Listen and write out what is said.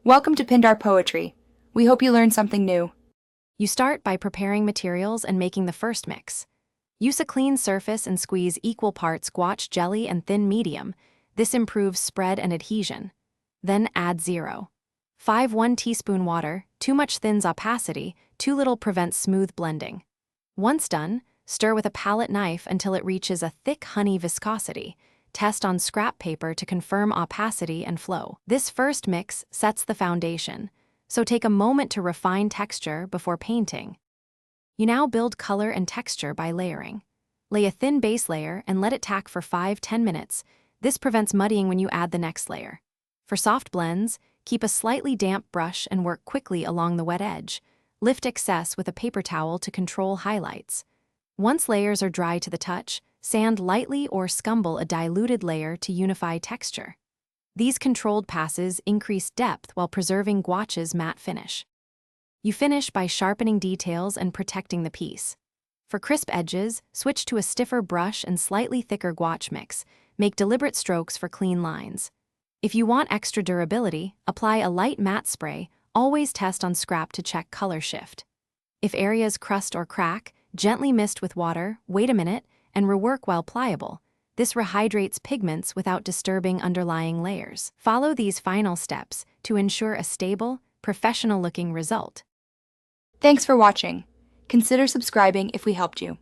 Welcome to Pindar Poetry. We hope you learned something new. You start by preparing materials and making the first mix. Use a clean surface and squeeze equal parts gouache jelly and thin medium. This improves spread and adhesion. Then add 0.5 1 teaspoon water. Too much thins opacity, too little prevents smooth blending. Once done, stir with a palette knife until it reaches a thick honey viscosity. Test on scrap paper to confirm opacity and flow. This first mix sets the foundation, so take a moment to refine texture before painting. You now build color and texture by layering. Lay a thin base layer and let it tack for 5–10 minutes. This prevents muddying when you add the next layer. For soft blends, keep a slightly damp brush and work quickly along the wet edge. Lift excess with a paper towel to control highlights. Once layers are dry to the touch, sand lightly or scumble a diluted layer to unify texture. These controlled passes increase depth while preserving gouache's matte finish. You finish by sharpening details and protecting the piece. For crisp edges, switch to a stiffer brush and slightly thicker gouache mix. Make deliberate strokes for clean lines. If you want extra durability, apply a light matte spray. Always test on scrap to check color shift. If areas crust or crack, gently mist with water, wait a minute, and rework while pliable. This rehydrates pigments without disturbing underlying layers. Follow these final steps to ensure a stable, professional-looking result. Thanks for watching. Consider subscribing if we helped you.